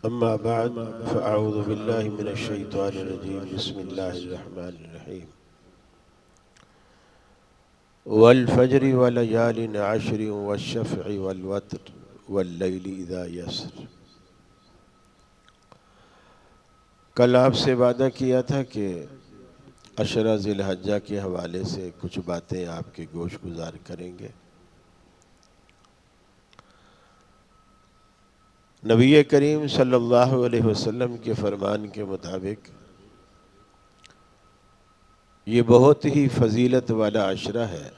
أما بعد فأعوذ بالله من الشيطان الرجيم بسم الله الرحمن الرحيم والفجر وليال عشر والشفع والوتر والليل إذا يسر۔ کل آپ سے وعدہ کیا تھا کہ عشرہ ذی الحجہ کے حوالے سے کچھ باتیں آپ کے گوش گزار کریں گے۔ نبی کریم صلی اللہ علیہ وسلم کے فرمان کے مطابق یہ بہت ہی فضیلت والا عشرہ ہے،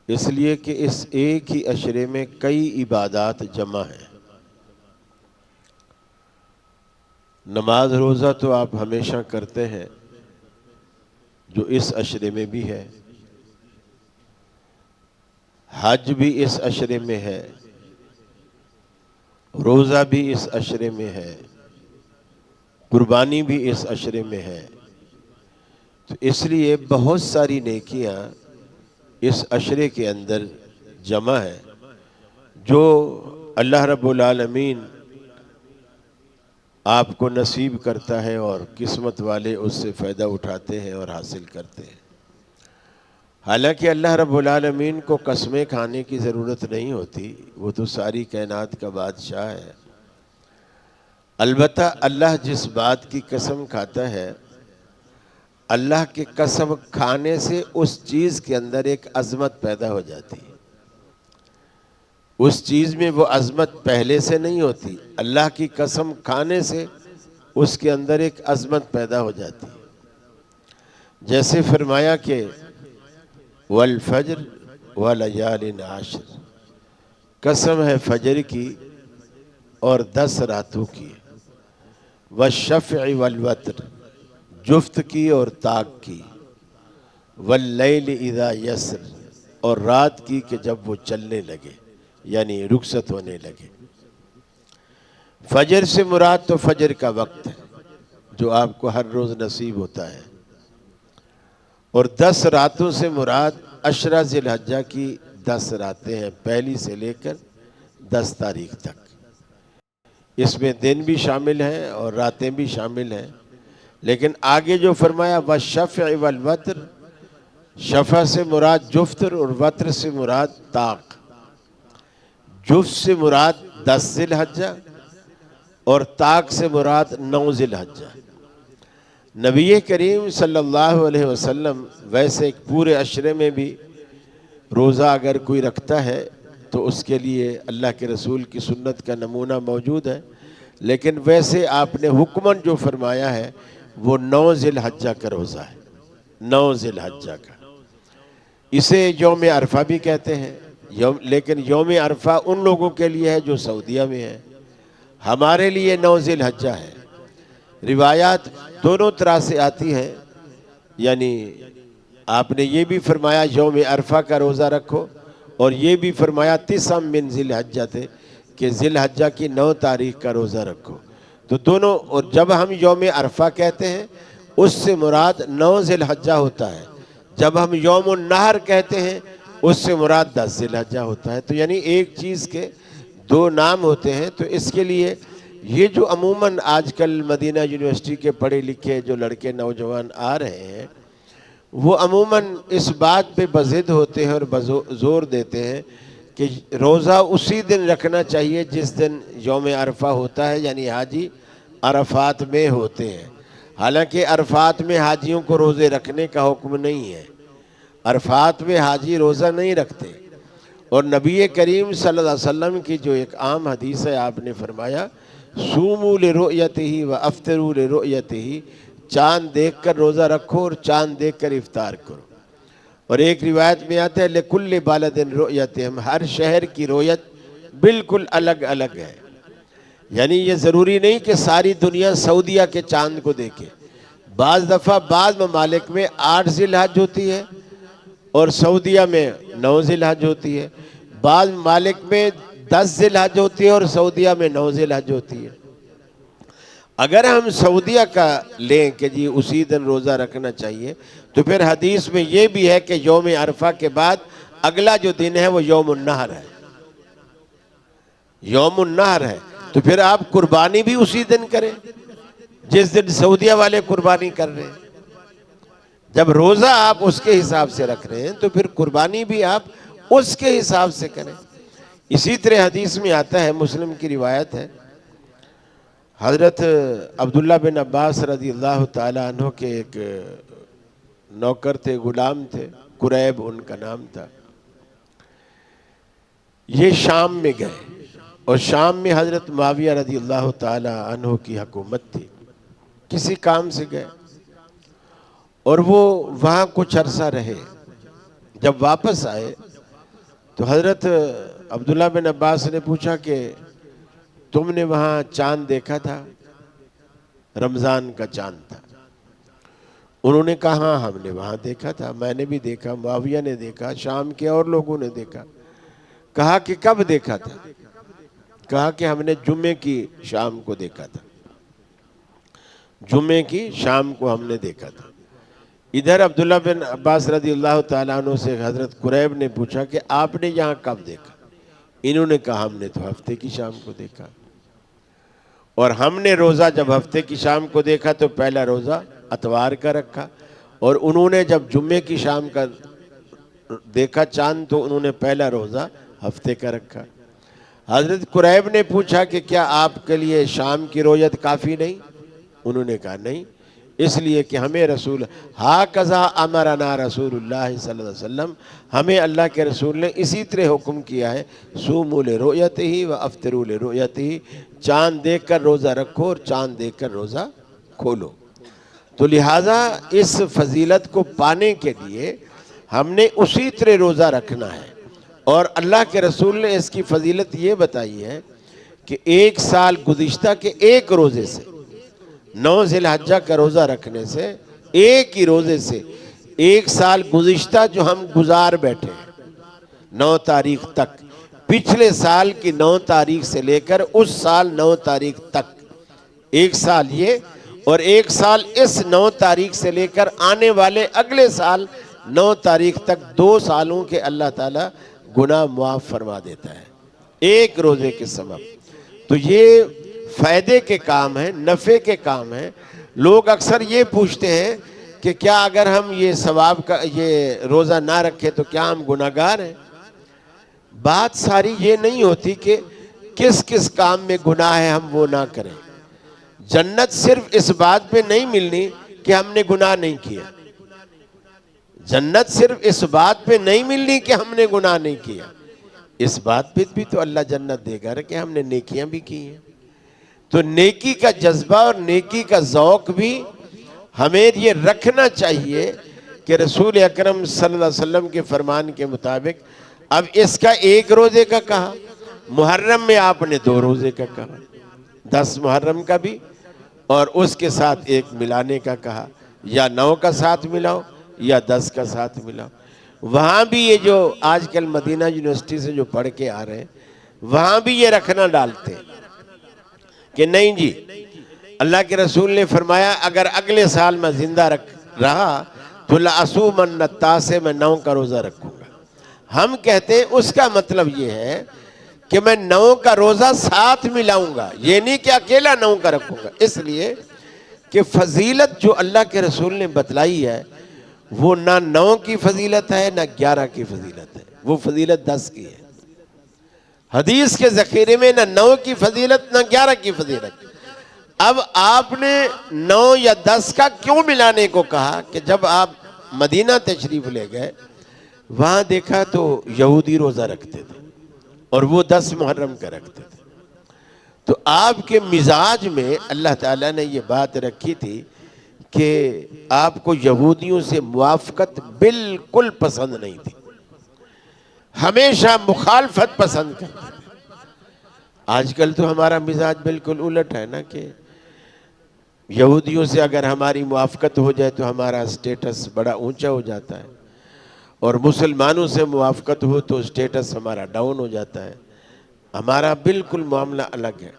اس لیے کہ اس ایک ہی عشرے میں کئی عبادات جمع ہیں۔ نماز روزہ تو آپ ہمیشہ کرتے ہیں جو اس عشرے میں بھی ہے، حج بھی اس عشرے میں ہے، روزہ بھی اس عشرے میں ہے، قربانی بھی اس عشرے میں ہے۔ تو اس لیے بہت ساری نیکیاں اس عشرے کے اندر جمع ہے جو اللہ رب العالمین آپ کو نصیب کرتا ہے اور قسمت والے اس سے فائدہ اٹھاتے ہیں اور حاصل کرتے ہیں۔ حالانکہ اللہ رب العالمین کو قسمیں کھانے کی ضرورت نہیں ہوتی، وہ تو ساری کائنات کا بادشاہ ہے۔ البتہ اللہ جس بات کی قسم کھاتا ہے، اللہ کی قسم کھانے سے اس چیز کے اندر ایک عظمت پیدا ہو جاتی ہے۔ اس چیز میں وہ عظمت پہلے سے نہیں ہوتی، اللہ کی قسم کھانے سے اس کے اندر ایک عظمت پیدا ہو جاتی ہے۔ جیسے فرمایا کہ والفجر ولیال عشر، قسم ہے فجر کی اور 10 راتوں کی، والشفع والوتر، جفت کی اور طاق کی، واللیل اذا یسر، اور رات کی کہ جب وہ چلنے لگے یعنی رخصت ہونے لگے۔ فجر سے مراد تو فجر کا وقت ہے جو آپ کو ہر روز نصیب ہوتا ہے، اور 10 راتوں سے مراد عشرہ ذی الحجہ کی 10 راتیں ہیں، پہلی سے لے کر 10 تاریخ تک۔ اس میں دن بھی شامل ہیں اور راتیں بھی شامل ہیں، لیکن آگے جو فرمایا والشفع والوتر، شفع سے مراد جفتر اور وتر سے مراد طاق۔ جفت سے مراد 10 ذی الحجہ اور طاق سے مراد 9 ذی الحجہ۔ نبی کریم صلی اللہ علیہ وسلم ویسے ایک پورے عشرے میں بھی روزہ اگر کوئی رکھتا ہے تو اس کے لیے اللہ کے رسول کی سنت کا نمونہ موجود ہے، لیکن ویسے آپ نے حکماً جو فرمایا ہے وہ 9 ذی الحجہ کا روزہ ہے، 9 ذی الحجہ کا۔ اسے یوم عرفہ بھی کہتے ہیں، لیکن یوم عرفہ ان لوگوں کے لیے ہے جو سعودیہ میں ہے، ہمارے لیے 9 ذی الحجہ ہے۔ روایات دونوں طرح سے آتی ہیں، یعنی آپ نے یہ بھی فرمایا یوم عرفہ کا روزہ رکھو، اور یہ بھی فرمایا 9 من ذی الحجہ تھے کہ ذی الحجہ کی 9 تاریخ کا روزہ رکھو۔ تو دونوں، اور جب ہم یوم عرفہ کہتے ہیں اس سے مراد 9 ذی الحجہ ہوتا ہے، جب ہم یوم النحر کہتے ہیں اس سے مراد 10 ذی الحجہ ہوتا ہے۔ تو یعنی ایک چیز کے 2 نام ہوتے ہیں۔ تو اس کے لیے یہ جو عموماً آج کل مدینہ یونیورسٹی کے پڑھے لکھے جو لڑکے نوجوان آ رہے ہیں، وہ عموماً اس بات پہ بضد ہوتے ہیں اور زور دیتے ہیں کہ روزہ اسی دن رکھنا چاہیے جس دن یوم عرفہ ہوتا ہے، یعنی حاجی عرفات میں ہوتے ہیں۔ حالانکہ عرفات میں حاجیوں کو روزے رکھنے کا حکم نہیں ہے، عرفات میں حاجی روزہ نہیں رکھتے۔ اور نبی کریم صلی اللہ علیہ وسلم کی جو ایک عام حدیث ہے، آپ نے فرمایا صوموا لرؤیتہ وافطروا لرؤیتہ، چاند دیکھ کر روزہ رکھو اور چاند دیکھ کر افطار کرو۔ اور ایک روایت میں آتا ہے لکل بلد رؤیتہم، ہر شہر کی رؤیت بالکل الگ الگ ہے، یعنی یہ ضروری نہیں کہ ساری دنیا سعودیہ کے چاند کو دیکھے۔ بعض دفعہ بعض ممالک میں 8 ذی الحجہ ہوتی ہے اور سعودیہ میں 9 ذی الحجہ ہوتی ہے، بعض ممالک میں 10 ذی الحجہ ہوتی ہے اور سعودیہ میں 9 ذی الحجہ ہوتی ہے۔ اگر ہم سعودیہ کا لیں کہ جی اسی دن روزہ رکھنا چاہیے، تو پھر حدیث میں یہ بھی ہے کہ یوم عرفہ کے بعد اگلا جو دن ہے وہ یوم النحر ہے، یوم النحر ہے۔ تو پھر آپ قربانی بھی اسی دن کریں جس دن سعودیہ والے قربانی کر رہے ہیں۔ جب روزہ آپ اس کے حساب سے رکھ رہے ہیں تو پھر قربانی بھی آپ اس کے حساب سے کریں۔ اسی طرح حدیث میں آتا ہے، مسلم کی روایت ہے، حضرت عبداللہ بن عباس رضی اللہ تعالیٰ عنہ کے ایک نوکر تھے، غلام تھے، قریب ان کا نام تھا۔ یہ شام میں گئے اور شام میں حضرت معاویہ رضی اللہ تعالیٰ عنہ کی حکومت تھی، کسی کام سے گئے اور وہ وہاں کچھ عرصہ رہے۔ جب واپس آئے تو حضرت عبداللہ بن عباس نے پوچھا کہ تم نے وہاں چاند دیکھا تھا؟ رمضان کا چاند تھا۔ انہوں نے کہا ہاں ہم نے وہاں دیکھا تھا، میں نے بھی دیکھا، معاویہ نے دیکھا، شام کے اور لوگوں نے دیکھا۔ کہا کہ کب دیکھا تھا؟ کہا کہ ہم نے جمعے کی شام کو دیکھا تھا، جمعے کی شام کو ہم نے دیکھا تھا۔ ادھر عبداللہ بن عباس رضی اللہ تعالیٰ عنہ سے حضرت قریب نے پوچھا کہ آپ نے یہاں کب دیکھا؟ انہوں نے کہا ہم نے تو ہفتے کی شام کو دیکھا، اور ہم نے روزہ جب ہفتے کی شام کو دیکھا تو پہلا روزہ اتوار کا رکھا، اور انہوں نے جب جمعے کی شام کا دیکھا چاند تو انہوں نے پہلا روزہ ہفتے کا رکھا۔ حضرت قریب نے پوچھا کہ کیا آپ کے لیے شام کی رویت کافی نہیں؟ انہوں نے کہا نہیں، اس لیے کہ ہمیں رسول ہاکذا امرنا رسول اللہ صلی اللہ علیہ وسلم، ہمیں اللہ کے رسول نے اسی طرح حکم کیا ہے، صوموا لرؤیتہ وافطروا لرؤیتہ، چاند دیکھ کر روزہ رکھو اور چاند دیکھ کر روزہ کھولو۔ تو لہٰذا اس فضیلت کو پانے کے لیے ہم نے اسی طرح روزہ رکھنا ہے، اور اللہ کے رسول نے اس کی فضیلت یہ بتائی ہے کہ ایک سال گزشتہ کے ایک روزے سے، 9 ذی الحجہ کا روزہ رکھنے سے، ایک ہی روزے سے ایک سال گزشتہ جو ہم گزار بیٹھے ہیں 9 تاریخ تک، پچھلے سال کی 9 تاریخ سے لے کر اس سال 9 تاریخ تک، ایک سال یہ، اور ایک سال اس 9 تاریخ سے لے کر آنے والے اگلے سال 9 تاریخ تک، 2 سالوں کے اللہ تعالیٰ گناہ معاف فرما دیتا ہے ایک روزے کے سبب۔ تو یہ فائدے کے کام ہیں، نفع کے کام ہیں۔ لوگ اکثر یہ پوچھتے ہیں کہ کیا اگر ہم یہ ثواب کا یہ روزہ نہ رکھیں تو کیا ہم گناہگار ہیں؟ بات ساری یہ نہیں ہوتی کہ کس کس کام میں گناہ ہے ہم وہ نہ کریں۔ جنت صرف اس بات پہ نہیں ملنی کہ ہم نے گناہ نہیں کیا، جنت صرف اس بات پہ نہیں ملنی کہ ہم نے گناہ نہیں کیا، اس بات پہ بھی تو اللہ جنت دے گا کہ ہم نے نیکیاں بھی کی ہیں۔ تو نیکی کا جذبہ اور نیکی کا ذوق بھی ہمیں یہ رکھنا چاہیے کہ رسول اکرم صلی اللہ علیہ وسلم کے فرمان کے مطابق اب اس کا ایک روزے کا کہا، محرم میں آپ نے 2 روزے کا کہا، 10 محرم کا بھی اور اس کے ساتھ ایک ملانے کا کہا، یا 9 کا ساتھ ملاؤ یا 10 کا ساتھ ملاؤ۔ وہاں بھی یہ جو آج کل مدینہ یونیورسٹی سے جو پڑھ کے آ رہے ہیں وہاں بھی یہ رکھنا ڈالتے ہیں کہ نہیں جی، اللہ کے رسول نے فرمایا اگر اگلے سال میں زندہ رہا تو لَأَصُومَنَّ التَّاسِعَ، میں 9 کا روزہ رکھوں گا۔ ہم کہتے ہیں اس کا مطلب یہ ہے کہ میں 9 کا روزہ ساتھ ملاؤں گا، یہ نہیں کہ اکیلا 9 کا رکھوں گا، اس لیے کہ فضیلت جو اللہ کے رسول نے بتلائی ہے وہ نہ 9 کی فضیلت ہے نہ 11 کی فضیلت ہے، وہ فضیلت 10 کی ہے۔ حدیث کے ذخیرے میں نہ 9 کی فضیلت نہ 11 کی فضیلت۔ اب آپ نے 9 یا 10 کا کیوں ملانے کو کہا کہ جب آپ مدینہ تشریف لے گئے وہاں دیکھا تو یہودی روزہ رکھتے تھے اور وہ 10 محرم کا رکھتے تھے، تو آپ کے مزاج میں اللہ تعالیٰ نے یہ بات رکھی تھی کہ آپ کو یہودیوں سے موافقت بالکل پسند نہیں تھی، ہمیشہ مخالفت پسند کرتے تھے۔ آج کل تو ہمارا مزاج بالکل الٹ ہے نا کہ یہودیوں سے اگر ہماری موافقت ہو جائے تو ہمارا سٹیٹس بڑا اونچا ہو جاتا ہے، اور مسلمانوں سے موافقت ہو تو سٹیٹس ہمارا ڈاؤن ہو جاتا ہے۔ ہمارا بالکل معاملہ الگ ہے۔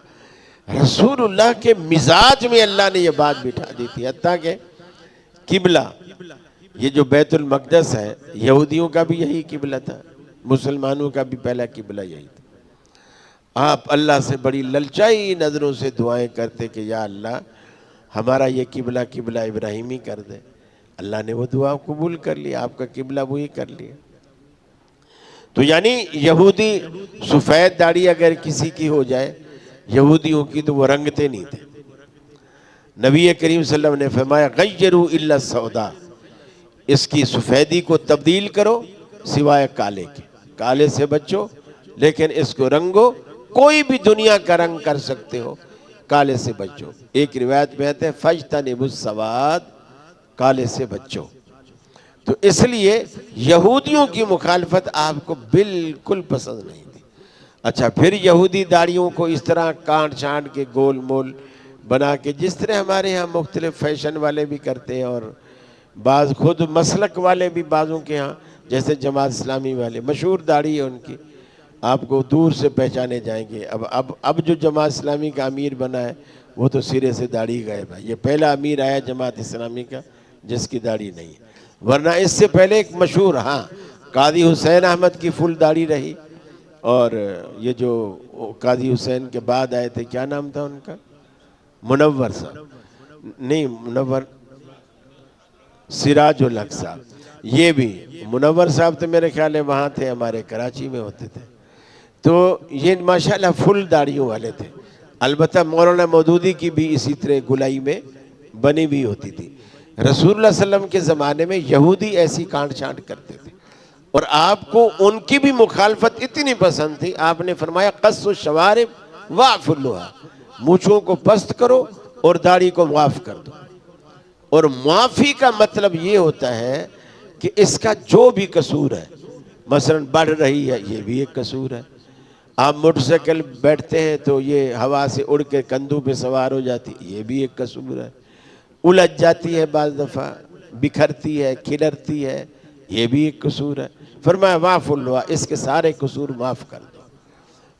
رسول اللہ کے مزاج میں اللہ نے یہ بات بٹھا دی تھی، حتیٰ کہ قبلہ، یہ جو بیت المقدس ہے یہودیوں کا بھی یہی قبلہ تھا، مسلمانوں کا بھی پہلا قبلہ یہی تھا۔ آپ اللہ سے بڑی للچائی نظروں سے دعائیں کرتے کہ یا اللہ ہمارا یہ قبلہ قبلہ ابراہیمی کر دے. اللہ نے وہ دعا قبول کر لی، آپ کا قبلہ وہی کر لیا. تو یعنی یہودی سفید داڑھی اگر کسی کی ہو جائے یہودیوں کی تو وہ رنگتے نہیں تھے. نبی کریم صلی اللہ علیہ وسلم نے فرمایا غیروا الا السودا، اس کی سفیدی کو تبدیل کرو سوائے کالے کے، کالے سے بچو لیکن اس کو رنگو، کوئی بھی دنیا کا رنگ کر سکتے ہو، کالے سے بچو. ایک روایت میں آتا ہے فاجتنبوا السواد، کالے سے بچو. تو اس لیے یہودیوں کی مخالفت آپ کو بالکل پسند نہیں تھی. اچھا پھر یہودی داڑیوں کو اس طرح کانٹ چھانٹ کے گول مول بنا کے، جس طرح ہمارے ہاں مختلف فیشن والے بھی کرتے ہیں اور بعض خود مسلک والے بھی بعضوں کے ہاں، جیسے جماعت اسلامی والے مشہور داڑھی ہے ان کی، آپ کو دور سے پہچانے جائیں گے. اب جو جماعت اسلامی کا امیر بنا ہے وہ تو سرے سے داڑھی غائب ہے. یہ پہلا امیر آیا جماعت اسلامی کا جس کی داڑھی نہیں ہے، ورنہ اس سے پہلے ایک مشہور قاضی حسین احمد کی فل داڑھی رہی. اور یہ جو قاضی حسین کے بعد آئے تھے کیا نام تھا ان کا، منور صاحب، نہیں منور، سراج الحق صاحب. یہ بھی منور صاحب تو میرے خیال ہے وہاں تھے، ہمارے کراچی میں ہوتے تھے. تو یہ ماشاءاللہ فل داڑھیوں والے تھے. البتہ مولانا مودودی کی بھی اسی طرح گلائی میں بنی بھی ہوتی تھی. رسول اللہ صلی اللہ علیہ وسلم کے زمانے میں یہودی ایسی کانٹ چھانٹ کرتے تھے اور آپ کو ان کی بھی مخالفت اتنی پسند تھی، آپ نے فرمایا قص الشوارب واعفوا اللحى، مونچھوں کو پست کرو اور داڑھی کو معاف کر دو. اور معافی کا مطلب یہ ہوتا ہے کہ اس کا جو بھی قصور ہے، مثلا بڑھ رہی ہے یہ بھی ایک قصور ہے. آپ موٹر سائیکل بیٹھتے ہیں تو یہ ہوا سے اڑ کے کندھوں پہ سوار ہو جاتی، یہ بھی ایک قصور ہے. الجھ جاتی ہے بعض دفعہ، بکھرتی ہے، کھلرتی ہے، یہ بھی ایک قصور ہے. فرمایا واعفوا اللحى، اس کے سارے قصور معاف کر دو،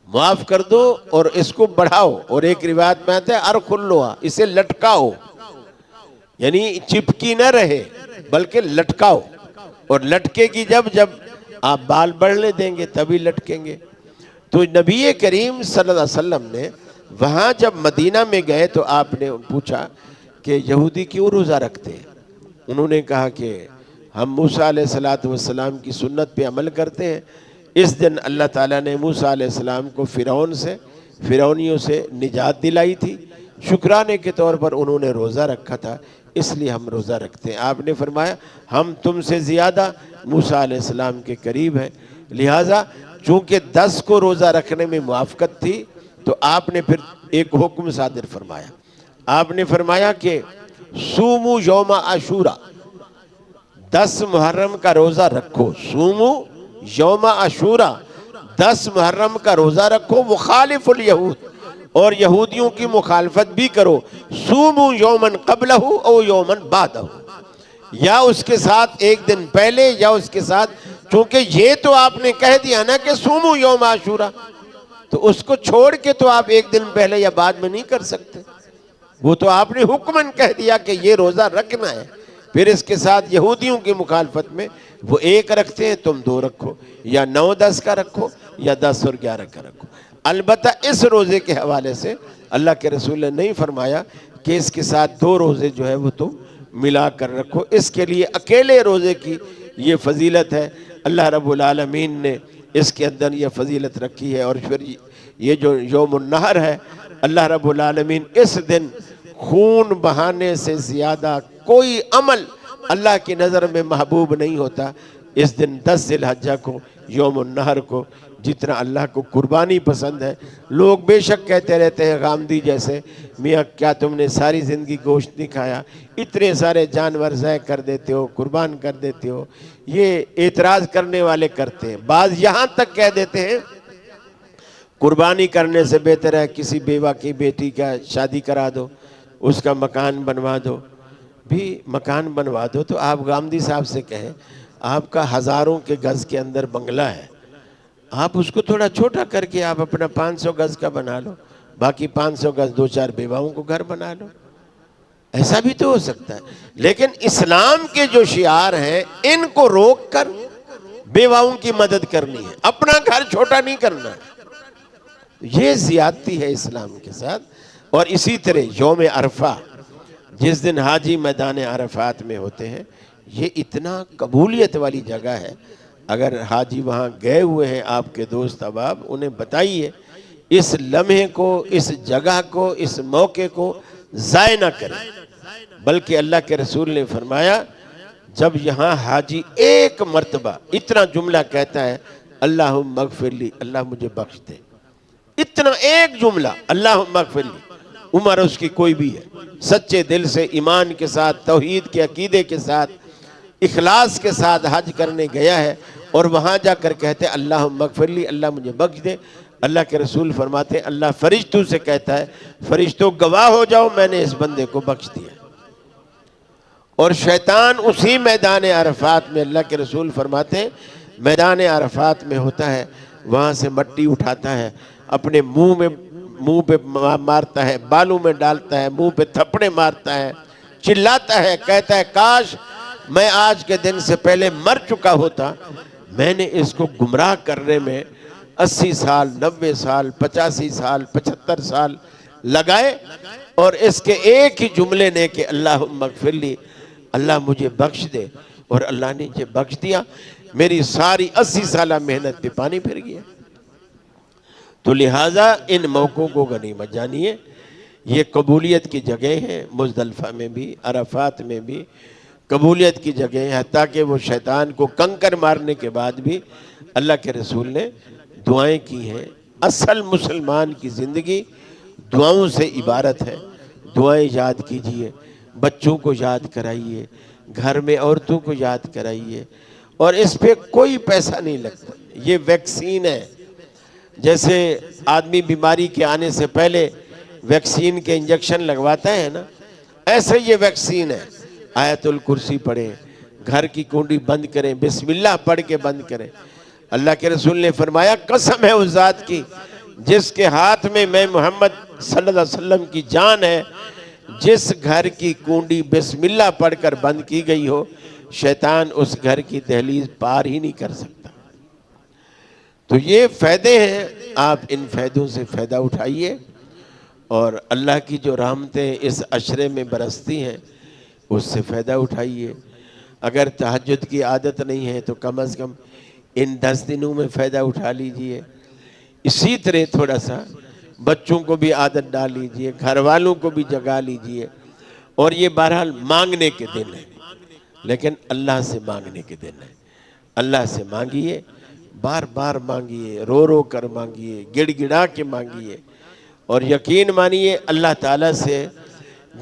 معاف کر دو اور اس کو بڑھاؤ. اور ایک روایت میں آتا ہے ارخوا اللحى، اسے لٹکاؤ، یعنی چپکی نہ رہے بلکہ لٹکاؤ. اور لٹکے گی جب آپ بال بڑھنے دیں گے تبھی لٹکیں گے. تو نبی کریم صلی اللہ علیہ وسلم نے وہاں جب مدینہ میں گئے تو آپ نے پوچھا کہ یہودی کیوں روزہ رکھتے ہیں؟ انہوں نے کہا کہ ہم موسیٰ علیہ السلام کی سنت پہ عمل کرتے ہیں. اس دن اللہ تعالیٰ نے موسیٰ علیہ السلام کو فرعونیوں سے نجات دلائی تھی، شکرانے کے طور پر انہوں نے روزہ رکھا تھا، اس لیے ہم روزہ رکھتے ہیں. آپ نے فرمایا ہم تم سے زیادہ موسیٰ علیہ السلام کے قریب ہیں، لہٰذا چونکہ 10 کو روزہ رکھنے میں موافقت تھی تو آپ نے پھر ایک حکم صادر فرمایا. آپ نے فرمایا کہ سومو یوم عاشورہ، 10 محرم کا روزہ رکھو. سومو یوم عاشورہ، 10 محرم کا روزہ رکھو. وخالف الیہود، اور یہودیوں کی مخالفت بھی کرو. سومو یومن قبلہ او یومن بعدہ، یا اس کے ساتھ ایک دن پہلے یا اس کے ساتھ، چونکہ یہ تو آپ نے کہہ دیا نا کہ سومو یوم عاشورہ، تو اس کو چھوڑ کے تو آپ ایک دن پہلے یا بعد میں نہیں کر سکتے. وہ تو آپ نے حکماً کہہ دیا کہ یہ روزہ رکھنا ہے. پھر اس کے ساتھ یہودیوں کی مخالفت میں وہ 1 رکھتے ہیں، تم 2 رکھو، یا 9-10 کا رکھو یا 10 اور 11 کا رکھو. البتہ اس روزے کے حوالے سے اللہ کے رسول نے نہیں فرمایا کہ اس کے ساتھ 2 روزے جو ہے وہ تم ملا کر رکھو. اس کے لیے اکیلے روزے کی یہ فضیلت ہے، اللہ رب العالمین نے اس کے اندر یہ فضیلت رکھی ہے. اور پھر یہ جو یوم النحر ہے، اللہ رب العالمین اس دن خون بہانے سے زیادہ کوئی عمل اللہ کی نظر میں محبوب نہیں ہوتا. اس دن 10 ذی الحجہ کو، یوم النحر کو، جتنا اللہ کو قربانی پسند ہے. لوگ بے شک کہتے رہتے ہیں غامدی جیسے، میاں کیا تم نے ساری زندگی گوشت نہیں کھایا، اتنے سارے جانور ذبح کر دیتے ہو، قربان کر دیتے ہو. یہ اعتراض کرنے والے کرتے ہیں. بعض یہاں تک کہہ دیتے ہیں قربانی کرنے سے بہتر ہے کسی بیوہ کی بیٹی کا شادی کرا دو، اس کا مکان بنوا دو. بھی مکان بنوا دو تو آپ غامدی صاحب سے کہیں آپ کا ہزاروں کے گز کے اندر بنگلہ ہے، آپ اس کو تھوڑا چھوٹا کر کے آپ اپنا 500 گز کا بنا لو، باقی 500 گز 2-4 بیواؤں کو گھر بنا لو. ایسا بھی تو ہو سکتا ہے. لیکن اسلام کے جو شعار ہیں ان کو روک کر بیواؤں کی مدد کرنی ہے، اپنا گھر چھوٹا نہیں کرنا ہے. یہ زیادتی ہے اسلام کے ساتھ۔ اور اسی طرح یوم عرفہ جس دن حاجی میدان عرفات میں ہوتے ہیں، یہ اتنا قبولیت والی جگہ ہے۔ اگر حاجی وہاں گئے ہوئے ہیں آپ کے دوست احباب، انہیں بتائیے اس لمحے کو، اس جگہ کو، اس موقع کو ضائع نہ کریں۔ بلکہ اللہ کے رسول نے فرمایا جب یہاں حاجی ایک مرتبہ اتنا جملہ کہتا ہے اللہم اغفر لی، اللہ مجھے بخش دے، اتنا ایک جملہ اللہم اغفر لی، عمر اس کی کوئی بھی ہے، سچے دل سے ایمان کے ساتھ، توحید کے عقیدے کے ساتھ، اخلاص کے ساتھ حج کرنے گیا ہے اور وہاں جا کر کہتے ہیں اللہم اغفر لی، اللہ مجھے بخش دے، اللہ کے رسول فرماتے ہیں اللہ فرشتوں سے کہتا ہے فرشتوں گواہ ہو جاؤ میں نے اس بندے کو بخش دیا۔ اور شیطان اسی میدان عرفات میں، اللہ کے رسول فرماتے ہیں میدان عرفات میں ہوتا ہے، وہاں سے مٹی اٹھاتا ہے، اپنے منہ پہ مارتا ہے، بالوں میں ڈالتا ہے، منہ پہ تھپڑے مارتا ہے، چلاتا ہے، کہتا ہے کاش میں آج کے دن سے پہلے مر چکا ہوتا، میں نے اس کو گمراہ کرنے میں 80 سال، 90 سال، 85 سال، 75 سال لگائے، اور اس کے ایک ہی جملے نے کہ اللہم اغفر لی، اللہ مجھے بخش دے، اور اللہ نے مجھے بخش دیا، میری ساری 80 سالہ محنت پہ پانی پھر گیا۔ تو لہٰذا ان موقعوں کو غنیمت جانیے، یہ قبولیت کی جگہ ہیں، مزدلفہ میں بھی، عرفات میں بھی قبولیت کی جگہ ہیں، حتیٰ کہ وہ شیطان کو کنکر مارنے کے بعد بھی اللہ کے رسول نے دعائیں کی ہیں۔ اصل مسلمان کی زندگی دعاؤں سے عبارت ہے، دعائیں یاد کیجئے، بچوں کو یاد کرائیے، گھر میں عورتوں کو یاد کرائیے، اور اس پہ کوئی پیسہ نہیں لگتا، یہ ویکسین ہے۔ جیسے آدمی بیماری کے آنے سے پہلے ویکسین کے انجیکشن لگواتا ہے نا، ایسے یہ ویکسین ہے۔ آیت الکرسی پڑھیں، گھر کی کنڈی بند کریں، بسم اللہ پڑھ کے بند کریں۔ اللہ کے رسول نے فرمایا قسم ہے اس ذات کی جس کے ہاتھ میں میں محمد صلی اللہ علیہ وسلم کی جان ہے، جس گھر کی کنڈی بسم اللہ پڑھ کر بند کی گئی ہو، شیطان اس گھر کی دہلیز پار ہی نہیں کر سکتا۔ تو یہ فائدے ہیں، آپ ان فائدوں سے فائدہ اٹھائیے، اور اللہ کی جو رحمتیں اس عشرے میں برستی ہیں اس سے فائدہ اٹھائیے۔ اگر تہجد کی عادت نہیں ہے تو کم از کم ان 10 دنوں میں فائدہ اٹھا لیجئے۔ اسی طرح تھوڑا سا بچوں کو بھی عادت ڈال لیجئے، گھر والوں کو بھی جگا لیجئے، اور یہ بہرحال مانگنے کے دن ہے، لیکن اللہ سے مانگنے کے دن ہے۔ اللہ سے مانگیے، بار بار مانگیے، رو رو کر مانگیے، گڑ گڑا کے مانگیے، اور یقین مانیے اللہ تعالیٰ سے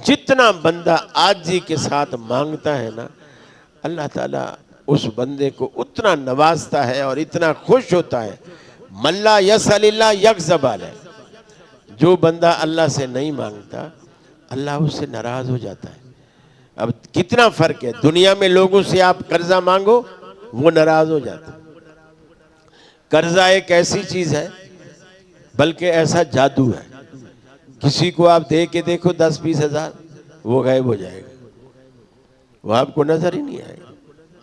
جتنا بندہ عاجزی کے ساتھ مانگتا ہے نا، اللہ تعالیٰ اس بندے کو اتنا نوازتا ہے اور اتنا خوش ہوتا ہے۔ من لا یسأل اللہ یغضب علیہ، جو بندہ اللہ سے نہیں مانگتا اللہ اس سے ناراض ہو جاتا ہے۔ اب کتنا فرق ہے، دنیا میں لوگوں سے آپ قرضہ مانگو وہ ناراض ہو جاتا ہے۔ قرضہ ایک ایسی چیز ہے، بلکہ ایسا جادو ہے، کسی کو آپ دے کے دیکھو 10-20 ہزار، وہ غائب ہو جائے گا، وہ آپ کو نظر ہی نہیں آئے گا،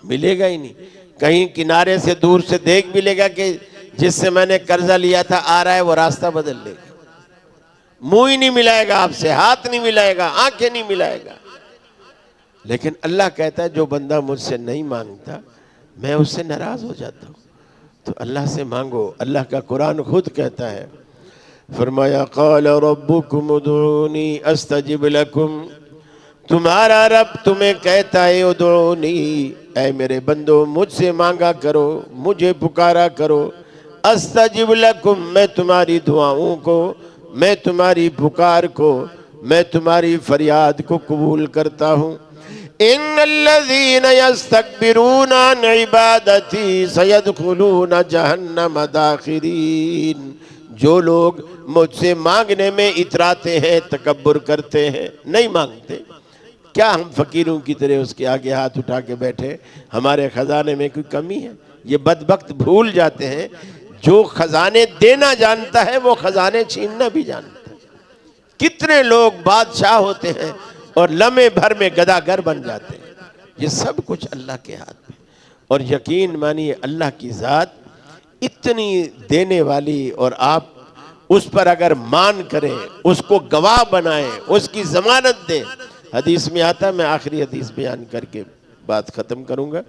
ملے گا ہی نہیں۔ کہیں کنارے سے دور سے دیکھ بھی لے گا کہ جس سے میں نے قرضہ لیا تھا آ رہا ہے، وہ راستہ بدل لے گا، منہ ہی نہیں ملائے گا آپ سے، ہاتھ نہیں ملائے گا، آنکھیں نہیں ملائے گا۔ لیکن اللہ کہتا ہے جو بندہ مجھ سے نہیں مانگتا میں اس سے ناراض ہو جاتا ہوں۔ تو اللہ سے مانگو، اللہ کا قرآن خود کہتا ہے، فرمایا قال ربکم ادعونی استجب لکم، تمہارا رب تمہیں کہتا ہے ادعونی، اے میرے بندو مجھ سے مانگا کرو، مجھے پکارا کرو، استجب لکم، میں تمہاری دعاؤں کو، میں تمہاری پکار کو، میں تمہاری فریاد کو قبول کرتا ہوں۔ ان الذین یستکبرون عن عبادتی سیدخلون جہنم داخرین، جو لوگ مجھ سے مانگنے میں اتراتے ہیں، تکبر کرتے ہیں، نہیں مانگتے، کیا ہم فقیروں کی طرح اس کے آگے ہاتھ اٹھا کے بیٹھے ہمارے خزانے میں کوئی کمی ہے؟ یہ بدبخت بھول جاتے ہیں جو خزانے دینا جانتا ہے وہ خزانے چھیننا بھی جانتا ہے۔ کتنے لوگ بادشاہ ہوتے ہیں اور لمحے بھر میں گداگر بن جاتے ہیں، یہ سب کچھ اللہ کے ہاتھ میں۔ اور یقین مانیے اللہ کی ذات اتنی دینے والی، اور آپ اس پر اگر مان کریں، اس کو گواہ بنائیں، اس کی ضمانت دیں. حدیث میں آتا ہے، میں آخری حدیث بیان کر کے بات ختم کروں گا.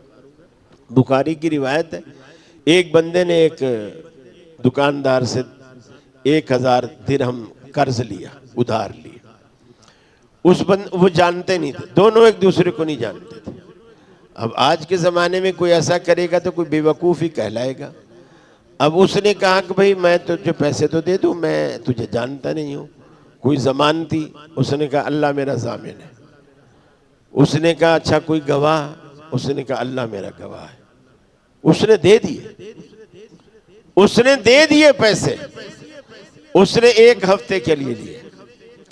بخاری کی روایت ہے، ایک بندے نے ایک دکاندار سے 1000 درہم قرض لیا، ادھار لیا. وہ جانتے نہیں تھے، دونوں ایک دوسرے کو نہیں جانتے تھے. اب آج کے زمانے میں کوئی ایسا کرے گا تو کوئی بے وقوف ہی کہلائے گا. اب اس نے کہا کہ بھائی میں تجھے پیسے تو دے دوں، میں تجھے جانتا نہیں ہوں، کوئی ضمانتی؟ اس نے کہا اللہ میرا ضامن ہے. اس نے کہا اچھا کوئی گواہ؟ اس نے کہا اللہ میرا گواہ ہے. اس نے دے دیے، اس نے دے دیے پیسے. اس نے 1 ہفتے کے لیے لیے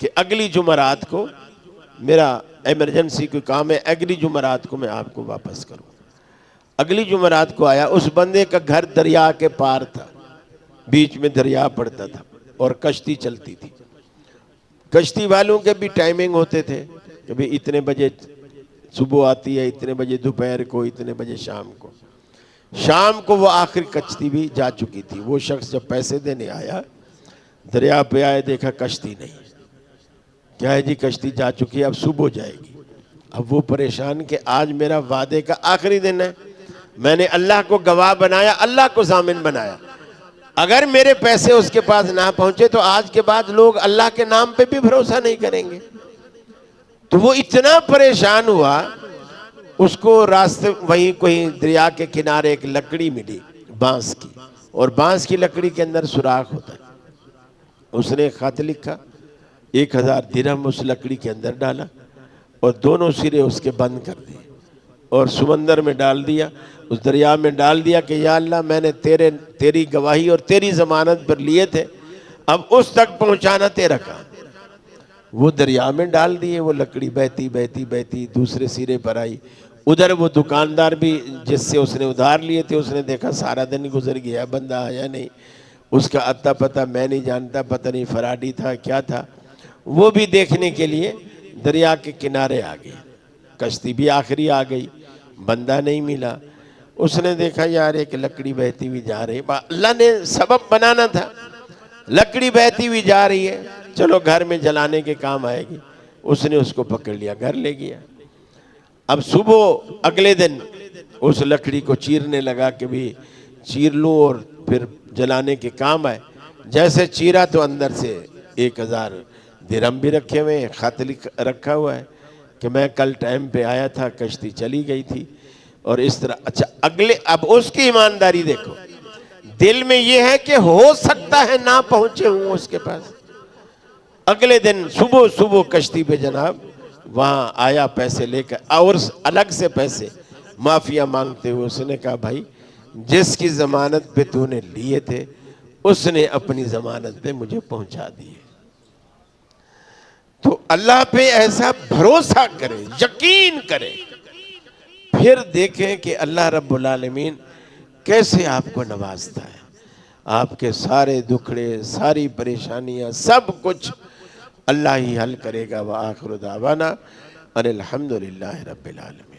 کہ اگلی جمعرات کو میرا ایمرجنسی کوئی کام ہے، اگلی جمعرات کو میں آپ کو واپس کروں. اگلی جمعرات کو آیا. اس بندے کا گھر دریا کے پار تھا، بیچ میں دریا پڑتا تھا اور کشتی چلتی تھی. کشتی والوں کے بھی ٹائمنگ ہوتے تھے کہ بھی اتنے بجے صبح آتی ہے، اتنے بجے دوپہر کو، اتنے بجے شام کو. شام کو وہ آخری کشتی بھی جا چکی تھی. وہ شخص جب پیسے دینے آیا، دریا پہ آئے، دیکھا کشتی نہیں. کیا ہے جی کشتی جا چکی ہے، اب صبح جائے گی. اب وہ پریشان کہ آج میرا وعدے کا آخری دن ہے، میں نے اللہ کو گواہ بنایا، اللہ کو ضامن بنایا. اگر میرے پیسے اس کے پاس نہ پہنچے تو آج کے بعد لوگ اللہ کے نام پہ بھی بھروسہ نہیں کریں گے. تو وہ اتنا پریشان ہوا. اس کو راستے وہیں کوئی دریا کے کنارے ایک لکڑی ملی بانس کی، اور بانس کی لکڑی کے اندر سوراخ ہوتا ہے. اس نے خط لکھا، 1000 درہم اس لکڑی کے اندر ڈالا اور دونوں سرے اس کے بند کر دیے اور سمندر میں ڈال دیا، اس دریا میں ڈال دیا کہ یا اللہ میں نے تیری گواہی اور تیری ضمانت پر لیے تھے، اب اس تک پہنچانا تیرا کام. وہ دریا میں ڈال دیے. وہ لکڑی بہتی بہتی بہتی دوسرے سرے پر آئی. ادھر وہ دکاندار بھی جس سے اس نے ادھار لیے تھے، اس نے دیکھا سارا دن گزر گیا، بندہ آیا نہیں. اس کا اتا پتہ میں نہیں جانتا، پتہ نہیں فراڈی تھا کیا تھا. وہ بھی دیکھنے کے لیے دریا کے کنارے آ گئے. کشتی بھی آخری آ گئی، بندہ نہیں ملا. اس نے دیکھا یار ایک لکڑی بہتی ہوئی جا رہی، اللہ نے سبب بنانا تھا. لکڑی بہتی ہوئی جا رہی ہے، چلو گھر میں جلانے کے کام آئے گی. اس نے اس کو پکڑ لیا، گھر لے گیا. اب صبح اگلے دن اس لکڑی کو چیرنے لگا کہ بھی چیر لوں اور پھر جلانے کے کام آئے. جیسے چیرا تو اندر سے 1000 درہم بھی رکھے ہوئے ہیں، خط رکھا ہوا ہے کہ میں کل ٹائم پہ آیا تھا، کشتی چلی گئی تھی اور اس طرح. اچھا اب اس کی ایمانداری دیکھو. دل میں یہ ہے کہ ہو سکتا ہے نہ پہنچے ہوں اس کے پاس. اگلے دن صبح کشتی پہ جناب وہاں آیا پیسے لے کر، اور الگ سے پیسے معافیا مانگتے ہوئے. اس نے کہا بھائی جس کی ضمانت پہ تو نے لیے تھے اس نے اپنی ضمانت پہ مجھے پہنچا دیے. تو اللہ پہ ایسا بھروسہ کرے، یقین کرے، پھر دیکھیں کہ اللہ رب العالمین کیسے آپ کو نوازتا ہے. آپ کے سارے دکھڑے، ساری پریشانیاں، سب کچھ اللہ ہی حل کرے گا. وآخر دعوانا ان الحمدللہ رب العالمین.